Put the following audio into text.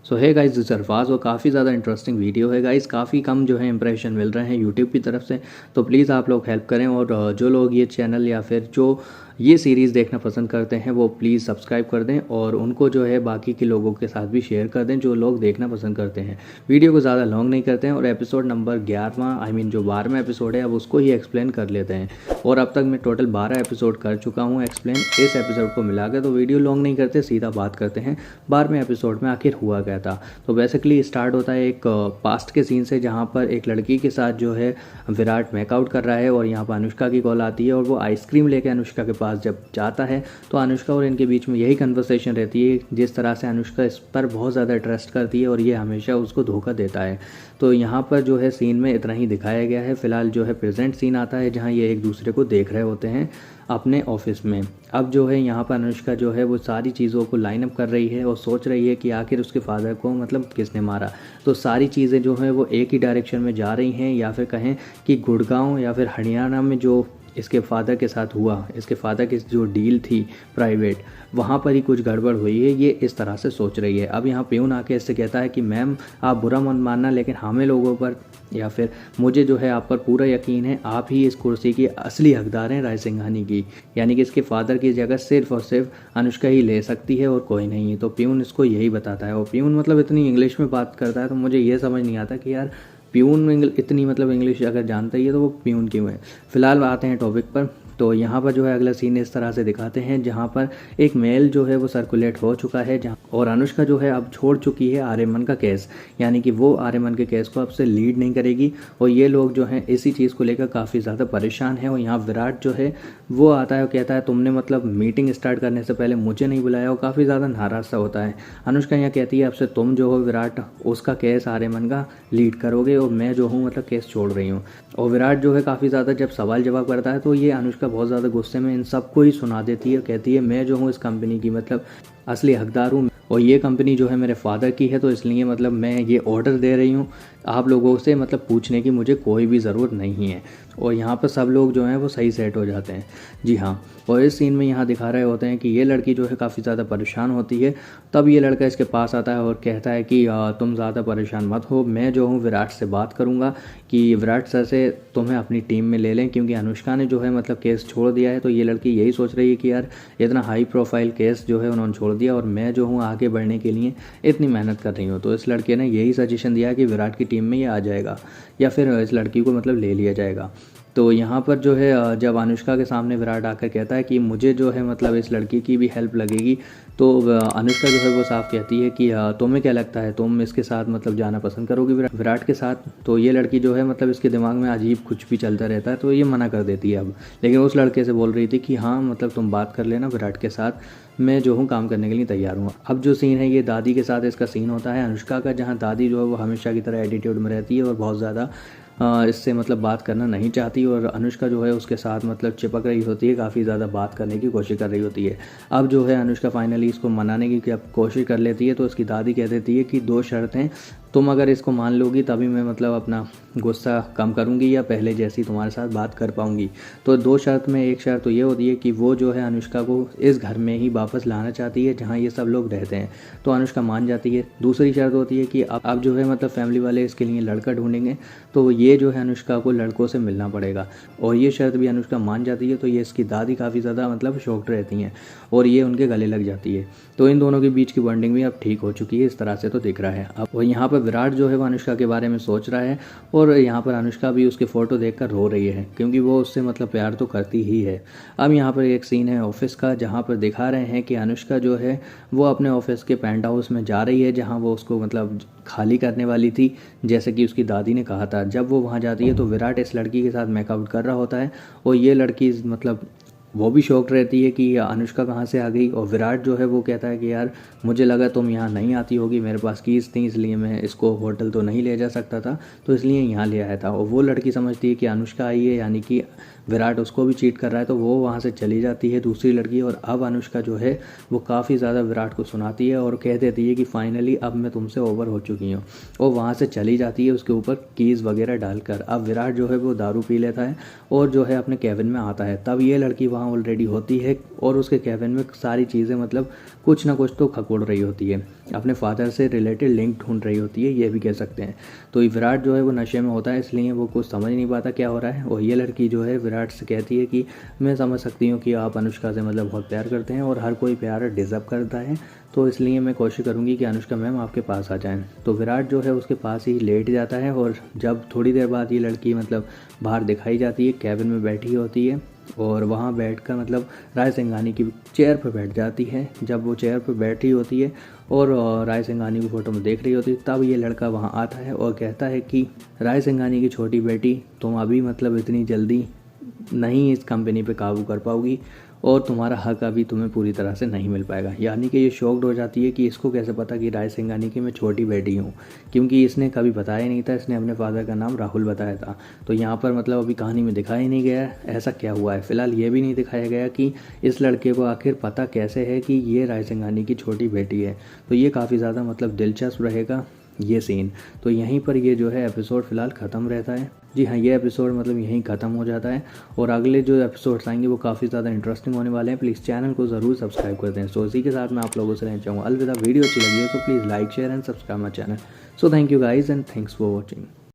सो है guys, this Arfaz और काफ़ी ज़्यादा इंटरेस्टिंग वीडियो है गाइस। काफ़ी कम जो है इंप्रेशन मिल रहे हैं यूट्यूब की तरफ से, तो प्लीज़ आप लोग हेल्प करें। और जो लोग ये चैनल या फिर जो ये सीरीज़ देखना पसंद करते हैं वो प्लीज़ सब्सक्राइब कर दें और उनको जो है बाकी के लोगों के साथ भी शेयर कर दें जो लोग देखना पसंद करते हैं। वीडियो को ज़्यादा लॉन्ग नहीं करते हैं और एपिसोड नंबर 11वां जो 12वां एपिसोड है अब उसको ही एक्सप्लेन कर लेते हैं। और अब तक मैं टोटल 12 एपिसोड कर चुका हूँ एक्सप्लेन इस एपिसोड को मिला के। तो वीडियो लॉन्ग नहीं करते, सीधा बात करते हैं 12वें एपिसोड में आखिर हुआ क्या था। तो बेसिकली स्टार्ट होता है एक पास्ट के सीन से, जहाँ पर एक लड़की के साथ जो है विराट मेकआउट कर रहा है और यहाँ पर अनुष्का की कॉल आती है और वो आइसक्रीम लेके अनुष्का के पास जब जाता है तो अनुष्का और इनके बीच में यही कन्वर्सेशन रहती है, जिस तरह से अनुष्का इस पर बहुत ज़्यादा ट्रस्ट करती है और ये हमेशा उसको धोखा देता है। तो यहाँ पर जो है सीन में इतना ही दिखाया गया है। फिलहाल जो है प्रेजेंट सीन आता है जहाँ ये एक दूसरे को देख रहे होते हैं अपने ऑफिस में। अब जो है यहाँ पर अनुष्का जो है वो सारी चीज़ों को लाइन अप कर रही है और सोच रही है कि आखिर उसके फादर को मतलब किसने मारा। तो सारी चीज़ें जो है वो एक ही डायरेक्शन में जा रही हैं, या फिर कहें कि गुड़गांव या फिर हरियाणा में जो इसके फादर के साथ हुआ, इसके फादर की जो डील थी प्राइवेट, वहाँ पर ही कुछ गड़बड़ हुई है, ये इस तरह से सोच रही है। अब यहाँ प्यून आके इससे कहता है कि मैम आप बुरा मत मानना, लेकिन हमें लोगों पर या फिर मुझे जो है आप पर पूरा यकीन है, आप ही इस कुर्सी की असली हकदार हैं राय सिंघानी की। यानी कि इसके फादर की जगह सिर्फ और सिर्फ अनुष्का ही ले सकती है और कोई नहीं है। तो प्यून इसको यही बताता है और प्यून मतलब इतनी इंग्लिश में बात करता है तो मुझे ये समझ नहीं आता कि यार प्यून इतनी मतलब इंग्लिश अगर जानता ही है तो वो प्यून क्यों है। फिलहाल आते हैं टॉपिक पर। तो यहाँ पर जो है अगला सीन इस तरह से दिखाते हैं जहाँ पर एक मेल जो है वो सर्कुलेट हो चुका है, जहाँ और अनुष्का जो है अब छोड़ चुकी है आर्यमन का केस, यानी कि वो आर्यमन के केस को अब से लीड नहीं करेगी। और ये लोग जो हैं इसी चीज़ को लेकर काफ़ी ज़्यादा परेशान है। और यहाँ विराट जो है वो आता है और कहता है तुमने मतलब मीटिंग स्टार्ट करने से पहले मुझे नहीं बुलाया, और काफ़ी ज़्यादा नाराज़ सा होता है। अनुष्का यहाँ कहती है अब से तुम जो हो विराट उसका केस आर्यमन का लीड करोगे और मैं जो हूँ मतलब केस छोड़ रही हूँ। और विराट जो है काफ़ी ज़्यादा जब सवाल जवाब करता है तो ये अनुष्का बहुत ज़्यादा गुस्से में इन सबको ही सुना देती है, कहती है मैं जो हूँ इस कंपनी की मतलब असली हकदार हूँ और ये कंपनी जो है मेरे फादर की है, तो इसलिए मतलब मैं ये ऑर्डर दे रही हूँ। आप लोगों से मतलब पूछने की मुझे कोई भी ज़रूरत नहीं है। और यहाँ पर सब लोग जो हैं वो सही सेट हो जाते हैं। जी हाँ। और इस सीन में यहाँ दिखा रहे होते हैं कि ये लड़की जो है काफ़ी ज़्यादा परेशान होती है। तब ये लड़का इसके पास आता है और कहता है कि तुम ज़्यादा परेशान मत हो, मैं जो हूँ विराट से बात करूँगा कि विराट सर से तुम्हें अपनी टीम में ले लें, क्योंकि अनुष्का ने जो है मतलब केस छोड़ दिया है। तो ये लड़की यही सोच रही है कि यार इतना हाई प्रोफाइल केस जो है उन्होंने छोड़ दिया और मैं जो हूँ आगे बढ़ने के लिए इतनी मेहनत कर रही हूँ। तो इस लड़के ने यही सजेशन दिया कि विराट की टीम में ये आ जाएगा या फिर इस लड़की को मतलब ले लिया जाएगा। तो यहाँ पर जो है जब अनुष्का के सामने विराट आकर कहता है कि मुझे जो है मतलब इस लड़की की भी हेल्प लगेगी, तो अनुष्का जो है वो साफ कहती है कि तुम्हें क्या लगता है तुम इसके साथ मतलब जाना पसंद करोगी विराट के साथ। तो ये लड़की जो है मतलब इसके दिमाग में अजीब कुछ भी चलता रहता है, तो ये मना कर देती है अब। लेकिन उस लड़के से बोल रही थी कि हाँ मतलब तुम बात कर लेना विराट के साथ, मैं जो हूँ काम करने के लिए तैयार हूँ। अब जो सीन है ये दादी के साथ इसका सीन होता है अनुष्का का, जहाँ दादी जो है वो हमेशा की तरह एटीट्यूड में रहती है और बहुत ज़्यादा इससे मतलब बात करना नहीं चाहती और अनुष्का जो है उसके साथ मतलब चिपक रही होती है, काफ़ी ज़्यादा बात करने की कोशिश कर रही होती है। अब जो है अनुष्का फाइनली इसको मनाने की कोशिश कर लेती है, तो उसकी दादी कह देती है कि दो शर्तें, तुम अगर इसको मान लोगी तभी मैं मतलब अपना गुस्सा कम करूंगी या पहले जैसी तुम्हारे साथ बात कर पाऊंगी। तो दो शर्त में एक शर्त तो ये होती है कि वो जो है अनुष्का को इस घर में ही वापस लाना चाहती है जहाँ ये सब लोग रहते हैं, तो अनुष्का मान जाती है। दूसरी शर्त होती है कि अब जो है मतलब फैमिली वाले इसके लिए लड़का ढूंढेंगे, तो ये जो है अनुष्का को लड़कों से मिलना पड़ेगा, और ये शर्त भी अनुष्का मान जाती है। तो ये इसकी दादी काफ़ी ज़्यादा मतलब शॉक्ड रहती हैं और ये उनके गले लग जाती है। तो इन दोनों के बीच की बॉन्डिंग भी अब ठीक हो चुकी है, इस तरह से तो दिख रहा है। अब यहाँ पर विराट जो है वो अनुष्का के बारे में सोच रहा है और यहाँ पर अनुष्का भी उसके फ़ोटो देखकर रो रही है, क्योंकि वो उससे मतलब प्यार तो करती ही है। अब यहाँ पर एक सीन है ऑफिस का, जहाँ पर दिखा रहे हैं कि अनुष्का जो है वो अपने ऑफिस के पेंट हाउस में जा रही है, जहाँ वो उसको मतलब खाली करने वाली थी, जैसे कि उसकी दादी ने कहा था। जब वो वहाँ जाती है तो विराट इस लड़की के साथ मेकआउट कर रहा होता है और ये लड़की मतलब वो भी शॉक्ड रहती है कि अनुष्का कहाँ से आ गई। और विराट जो है वो कहता है कि यार मुझे लगा तुम यहाँ नहीं आती होगी, मेरे पास कीज़ थी इसलिए मैं इसको होटल तो नहीं ले जा सकता था, तो इसलिए यहाँ ले आया था। और वो लड़की समझती है कि अनुष्का आई है, यानी कि विराट उसको भी चीट कर रहा है, तो वो वहाँ से चली जाती है दूसरी लड़की। और अब अनुष्का जो है वो काफ़ी ज़्यादा विराट को सुनाती है और कह देती है कि फाइनली अब मैं तुमसे ओवर हो चुकी हूँ, और वहाँ से चली जाती है उसके ऊपर कीज़ वगैरह डालकर। अब विराट जो है वो दारू पी लेता है और जो है अपने केबिन में आता है। तब ये लड़की वहाँ ऑलरेडी होती है और उसके केबिन में सारी चीज़ें मतलब कुछ ना कुछ तो खकोड़ रही होती है, अपने फादर से रिलेटेड लिंक ढूंढ रही होती है, ये भी कह सकते हैं। तो ये विराट जो है वो नशे में होता है, इसलिए वो कुछ समझ नहीं पाता क्या हो रहा है। और ये लड़की जो है विराट से कहती है कि मैं समझ सकती हूँ कि आप अनुष्का से मतलब बहुत प्यार करते हैं और हर कोई प्यार डिज़र्व करता है, तो इसलिए मैं कोशिश करूँगी कि अनुष्का मैम आपके पास आ जाएं। तो विराट जो है उसके पास ही लेट जाता है और जब थोड़ी देर बाद ये लड़की मतलब बाहर दिखाई जाती है, कैबिन में बैठी होती है और वहाँ बैठकर मतलब राय सिंघानी की चेयर पर बैठ जाती है। जब वो चेयर पर बैठी होती है और राय सिंघानी की फ़ोटो में देख रही होती है, तब ये लड़का वहाँ आता है और कहता है कि राय सिंघानी की छोटी बेटी, तुम अभी मतलब इतनी जल्दी नहीं इस कंपनी पे काबू कर पाओगी और तुम्हारा हक अभी तुम्हें पूरी तरह से नहीं मिल पाएगा। यानी कि ये शॉक्ड हो जाती है कि इसको कैसे पता कि राय सिंघानी की मैं छोटी बेटी हूँ, क्योंकि इसने कभी बताया नहीं था, इसने अपने फादर का नाम राहुल बताया था। तो यहाँ पर मतलब अभी कहानी में दिखाया ही नहीं गया है ऐसा क्या हुआ है। फिलहाल ये भी नहीं दिखाया गया कि इस लड़के को आखिर पता कैसे है कि ये राय सिंघानी की छोटी बेटी है। तो ये काफ़ी ज़्यादा मतलब दिलचस्प रहेगा ये सीन। तो यहीं पर ये जो है एपिसोड फ़िलहाल ख़त्म रहता है। जी हाँ, ये एपिसोड मतलब यहीं ख़त्म हो जाता है और अगले जो एपिसोड्स आएंगे वो काफ़ी ज़्यादा इंटरेस्टिंग होने वाले हैं। प्लीज़ चैनल को ज़रूर सब्सक्राइब कर दें। सो इसी के साथ मैं आप लोगों से रहना चाहूँगा अलविदा। वीडियो अच्छी लगी हो तो please like share and subscribe my channel. So thank you guys and thanks for watching.